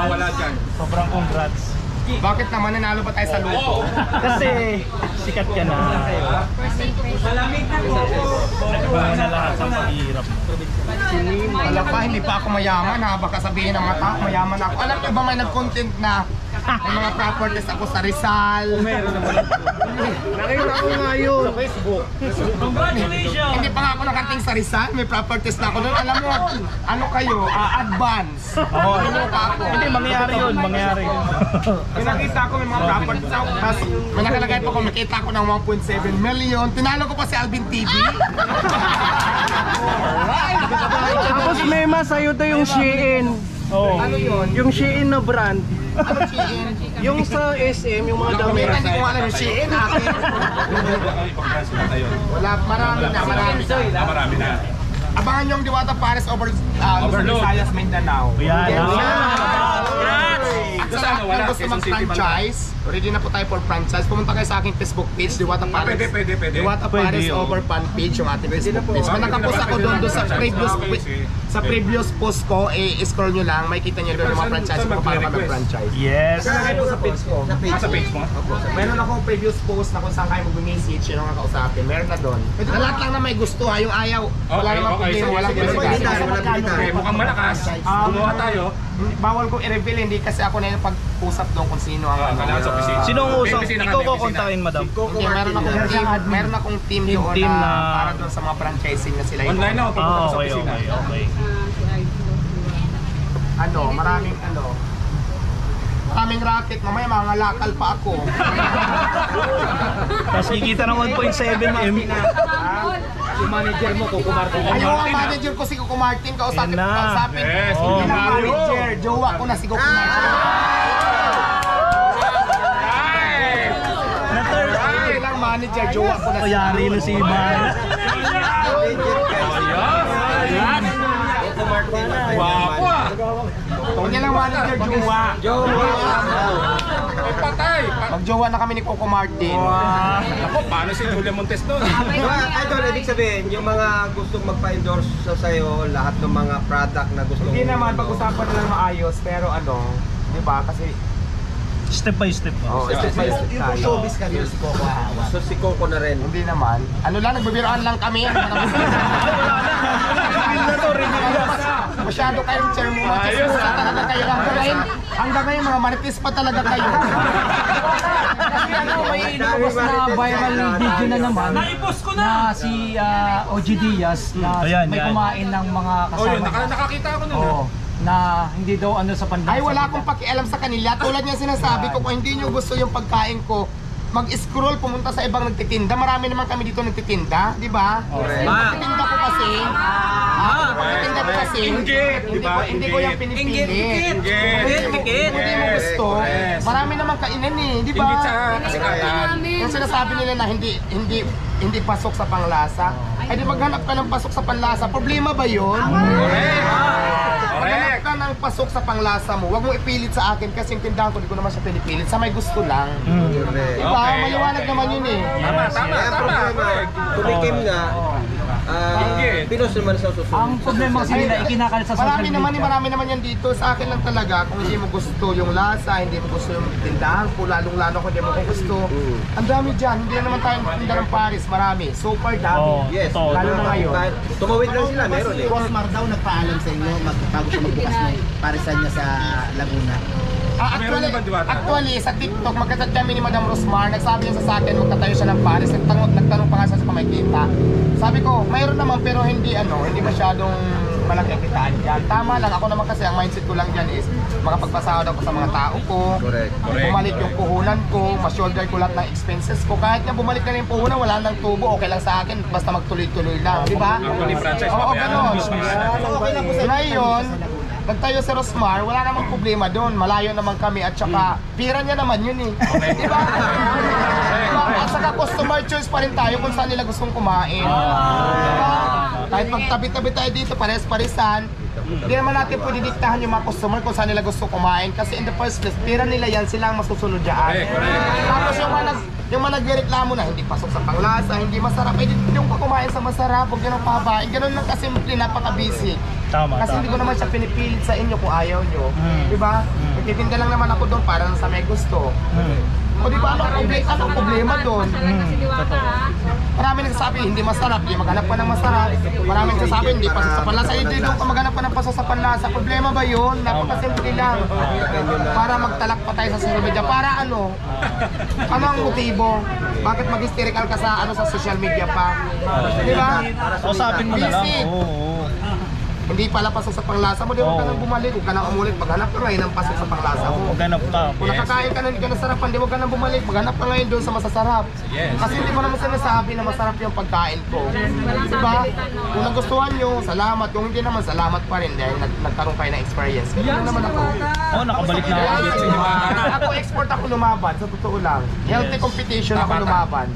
wala dyan. Sobrang congrats. Bakit naman nanalo pa tayo sa luto? Kasi sikat ka na. Nagbawa na lahat ng paghihirap. Alam pa, hindi pa ako mayaman ha. Baka sabihin ng mga tao, mayaman ako. Alam ko ba may nag-content na may mga properties ako sa Rizal? Meron naman. Nakita ko nga yun. Sa Facebook. Congratulations! Hindi pa nga ako nakating sa Rizal. May properties na ako doon. Alam mo, ano kayo? Advance. Oo. Ano pa ako? Hindi, mangyayari yun. Mangyayari. Pinakita ko may mga properties ako. Tapos may nakalagay pa ko, nakita ko ng 1.7 million. Tinalo ko pa si Alvin TV. Tapos Mema, sa'yo to yung Shein. Oo. Ano yun? Yung Shein na brand. Ano Shein? Yung sa SM, yung mga damit. Hindi ko alam yung Shein akin. Wala, marami na, marami na. Marami na. Abangan nyo ang Diwata Paris over Luzon, Visayas, Mindanao. Yan. At Sa sa ano, lahat wala? ng gusto Quezon City mag-franchise, ready na po tayo for franchise. Pumunta kayo sa aking Facebook page, Diwata Paris. Pwede. Diwata Paris Pwede, over fan page yung ating Facebook page. May nakapost ako doon sa previous post ko, scroll nyo lang, may kita nyo doon yung mga franchise ko paano ka mag-franchise. Yes. Kaya sa page ko. Sa page mo? Meron akong previous post na kung saan kayo mag-message, yun ang kakausapin. Meron na doon. Na lahat lang na may gusto ha, yung ayaw. Wala namang problema, walang Okay, mukhang malakas. Gumawa tayo. Bawal ko i-reveal, hindi kasi ako na yung pag-usap doon kung sino ang Kailangan sa opisina. Sino ang usap? Opisina Ikaw kami, ko kontakin, madam. Hindi, meron akong team doon Team na na- para doon sa mga franchising na sila. Online na ako, pupunta ko sa Okay. opisina. Maraming racket, mamaya mga lakal pa ako. Tapos kikita ng 1.7M. Yung manager mo, Coco Martin. Ayaw ang manager ko si Coco Martin, kausapin. Yan na. Yes, Hindi Oh. na manager, jowa ko na si Coco Martin. Hindi lang manager, jowa ko na si Kayari na si Iman. Wapo ah! Hindi lang manager, jowa. Ay, patay! Magjowa na kami ni Coco Martin. Ako, paano si Julia Montes doon? Idol, ibig sabihin, yung mga gustong magpa-endorse sa sa'yo, lahat ng mga product na gusto Hindi naman, pag-usapan na lang maayos, pero di ba, kasi Step by step. step by step tayo. showbiz career si Coco hawa. So si Coco na rin. Hindi naman. Ano lang, nagbibiroan lang kami. Masyado kayong chair mo. Ayos, Sa talaga kayo. Hanggang ngayon, mga marites pa talaga kayo. May inubos na viral video na naman na si OG Diaz na Ayan, may yan. kumain ng mga Oh, yun, kasama. nakakita ako nun. Oo, na hindi daw ano sa panlasa. Ay, wala akong pakialam sa kanila. Tulad niya sinasabi ko, kung hindi nyo gusto yung pagkain ko, mag-scroll, pumunta sa ibang nagtitinda. Marami naman kami dito nagtitinda, di ba? Yung pagtitinda ko kasi, pagtitinda ko kasi, Inggit, di ba? hindi ko yung pinipilit. Inggit. Hindi mo gusto. Marami naman kainan eh, di ba? Inggit sa kasikatan. Yung sinasabi nila na hindi pasok sa panglasa, ay di maghanap ka ng pasok sa panlasa. Problema ba yun? Maghanap ka ng pasok sa panglasa mo. Huwag mong ipilit sa akin kasi yung tindahan ko, di ko naman siya pinipilit. Sa may gusto lang. Diba? Okay. Maliwanag naman yun eh. Tama. Tumikim nga, Inggit. pinos naman sa susunod. Ang problema kasi nila ikinakalat sa social media. Marami naman yan dito. Sa akin lang talaga, kung hindi mo gusto yung lasa, hindi mo gusto yung tindahan ko, lalong-lalo kung hindi mo gusto. Ang dami dyan. Hindi naman tayo tinda ng Paris. Marami. Super dami. Yes, Totoo. Lalo na ngayon. Tumawid lang sila, meron eh. Rosmar daw nagpaalam sa inyo bago siya magbukas ng parisan niya sa Laguna. Meron na ba, Diwata? Actually, sa TikTok, magkachat kami ni Madam Rosmar. Nagsabi niya sa akin, magtatayo siya ng Paris. Nagtanong pa nga siya sa pamagkita. Sabi ko, mayroon naman pero hindi masyadong malaki ang kitaan dyan. Tama lang, ako naman kasi ang mindset ko lang dyan is makapagpasahod ako sa mga tao ko. Correct. Bumalik yung puhunan ko, ma-shoulder ko lahat ng expenses ko. Kahit nga bumalik na yung puhunan, wala nang tubo, okay lang sa akin. Basta magtuloy-tuloy lang, di ba? Actually, franchise Oo, pa ganun. Okay lang po sa Ngayon, nagtayo si Rosmar, wala namang problema doon. Malayo naman kami at saka pira niya naman yun eh. Di ba? Diba? At saka customer choice pa rin tayo kung saan nila gustong kumain. Diba? Kahit magtabi-tabi tayo dito, pares-paresan, hindi naman natin pwede diktahan yung mga customer kung saan nila gusto kumain. Kasi in the first place, pira nila yan, sila ang masusunod dyan. Tapos yung mga nagreklamo na hindi pasok sa panglasa, hindi masarap, eh yung pa kumain sa masarap, huwag ganun pahabain. Ganun lang kasimple, napaka-basic. Tama, Kasi hindi ko naman siya pinipilit sa inyo kung ayaw nyo. Di ba? Nagtitinda lang naman ako doon para sa may gusto. O di ba, anong problema doon? Marami nagsasabi hindi masarap, hindi maghanap pa ng masarap. Marami nagsasabi hindi pasasapan lasa, hindi doon ka maghanap pa ng pasasapan lasa. Problema ba yun? Napakasimple lang. Para magtalak pa tayo sa social media. Para ano? Ano ang motibo? Bakit mag-hysterical ka sa sa social media pa? Di ba? Kausapin mo na lang. Visit. Oo. Hindi pala pasok sa panglasa mo, di huwag ka nang bumalik, huwag ka nang umulit, maghanap ka ngayon ng pasok sa panglasa mo. Ganap ka. Kung nakakain ka na hindi ka nasarapan, di huwag ka nang bumalik, maghanap ka ngayon doon sa masasarap. Kasi hindi mo naman sinasabi na masarap yung pagkain ko. Diba? Kung nagustuhan nyo, salamat. Kung hindi naman, salamat pa rin dahil nagkaroon kayo ng experience. Ganyan naman ako. Oo, nakabalik na ako dito sa inyo. Ako export ako lumaban, sa totoo lang. Healthy competition ako lumaban.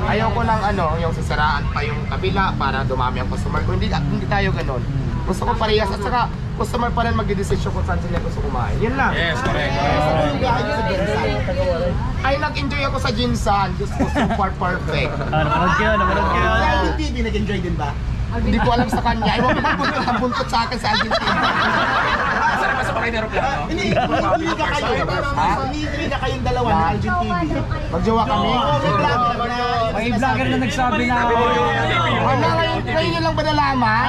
Ayaw ko lang yung sisiraan pa yung kabila para dumami ang customer ko. Hindi tayo ganon. Gusto ko parehas at saka customer pa rin magdidesisyon kung saan sila gusto kumain. Yan lang. Yes, correct. Ay, nag-enjoy ako sa Jinsan. Diyos ko, super perfect. Namarad kayo. Sa LGTV, nag-enjoy din ba? Hindi ko alam sa kanya. Ay, wag mo buntot ang buntot sa akin sa Argentina. Sarap sa pakay na aeroplano. Hindi ka kayo. Hindi ka kayong dalawa ng LGTV. Magjowa kami. May vlogger na nagsabi na Wala, ngayon nyo lang ba nalaman?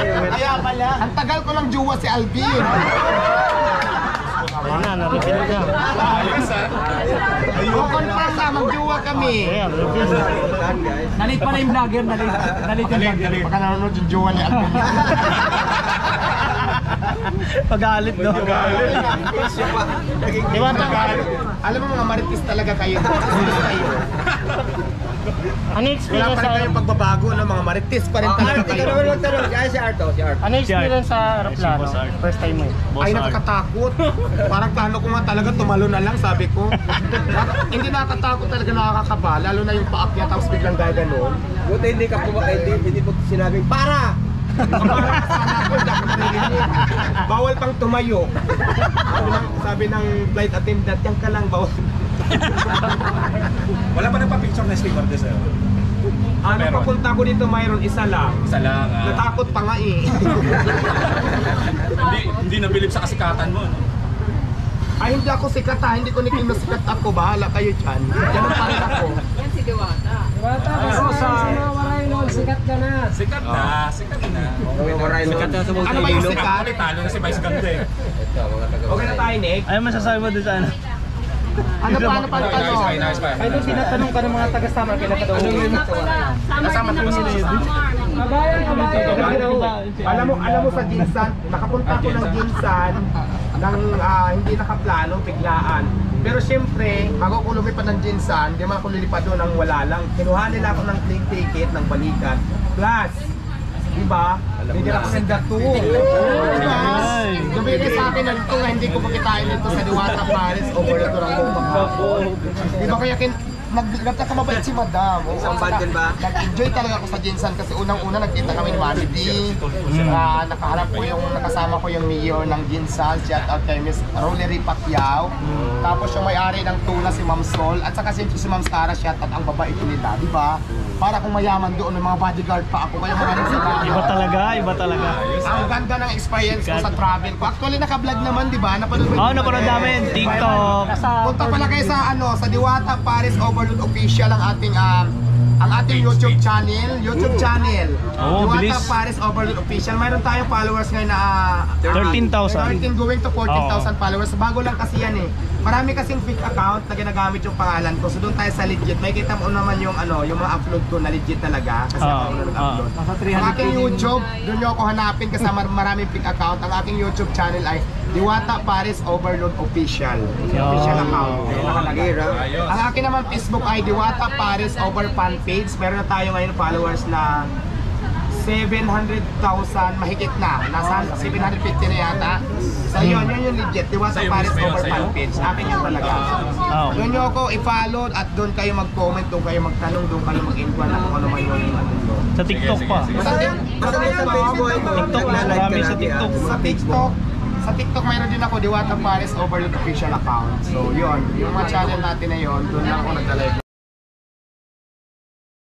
Kaya pala. Ang tagal ko lang jowa si Alvin. Na-reveal ka. Kung confirm na, magjowa kami. nalit pala yung vlogger, nalit yung vlogger. Baka nanonood yung jowa ni Alvin. Pagalit, no? Diba, alam mo mga maritis talaga kayo. Ano Wala experience pa rin sa kayong pagbabago ng mga maritis pa rin talaga kayo. Si Arto, si Arto. Ano experience sa aeroplano? Boss Art. First time mo eh. Ay, nakakatakot. Parang plano ko nga talaga tumalo na lang, sabi ko. Hindi nakakatakot talaga, nakakakaba. Lalo na yung paakyat tapos biglang gaganon. Buti hindi ka hindi mo sinabing, para! Bawal pang tumayo. Sabi ng flight attendant, yan ka lang, bawal. Wala pa nagpa-picture na stewardess sa'yo. Meron. Papunta ko dito, mayroon isa lang. Isa lang. Natakot pa nga eh. Hindi nabilib sa kasikatan mo. No? Ay, hindi ako sikat ha. Hindi ko nikim na sikat ako. Bahala kayo dyan. Ganun pa rin ako. Yan si Diwata. Pero sa Sikat na. Sikat na. Ano ba yung sikat? Talo na si Vice Ganda eh. Okay na tayo, Nick. Ay, masasabi mo doon sa ano? Ano pa Nice tanong? pa, nice pa. Ay, tinatanong ka ng mga taga-summer, kailan ka daw Ano uwi? na pala? Sama din ako sa summer. Alam mo sa Jinsan, nakapunta ako ng Jinsan ng hindi nakaplano, biglaan. Pero siyempre, bago ko lumipad ng Jinsan, di man ako lilipad doon ng wala lang. Kinuha nila ako ng plane ticket ng balikan. Plus, diba? Hindi ako senda to. Diba? Gabi sa akin na ito nga hindi ko pakitain dito sa Diwata Paris over na ito ng Diba kaya nagkakamabait si Madam. Isang bundle ba? Nag-enjoy talaga ako sa Jinsan kasi unang-una nagkita kami ni Manny D. Nakaharap ko nakasama ko yung mayor ng Jinsan. Shout out kay Miss Rolery Pacquiao. Tapos yung may-ari ng tuna si Ma'am Sol. At saka si Ma'am Sara, shout out ang babae ko nila. Diba? Para kung mayaman doon, may mga bodyguard pa ako. Kaya maraming salamat. Iba talaga. Ang ganda ng experience ko sa travel ko. Actually, naka-vlog naman, di ba? Napanood mo Oo, napanood namin. TikTok. Punta pala kayo sa Diwata Paris Overload Official ang ating YouTube channel. Oo, Diwata bilis. Paris Overload Official. Mayroon tayong followers ngayon na 13,000. 13 going to 14,000 Oo. followers. Bago lang kasi yan eh. Marami kasing fake account na ginagamit yung pangalan ko. So doon tayo sa legit. May kita mo naman yung yung mga upload ko na legit talaga. Kasi ako na nag-upload. Ang aking YouTube, doon nyo ako hanapin kasi maraming fake account. Ang aking YouTube channel ay Diwata Paris Overload Official. Official account. Ayun, nakalagay. Ang akin naman Facebook ay Diwata Paris Over Fan Page. Meron na tayo ngayon followers na 700,000 mahigit na. Nasa 750 na yata. So yun yung legit. Diwata Sa'yo Paris mismo yun, Over sa'yo? Fan Page. Akin yun talaga. Oo. Doon nyo ako i-follow at doon kayo mag-comment, doon kayo magtanong, doon kayo mag-inquire na kung ano man yung Sa TikTok pa. Basta Sa Facebook, TikTok, marami sa TikTok. Sa TikTok mayroon din ako Diwata Paris Overload Official account. So yun, yung mga channel natin na yun, doon lang ako nagdalive.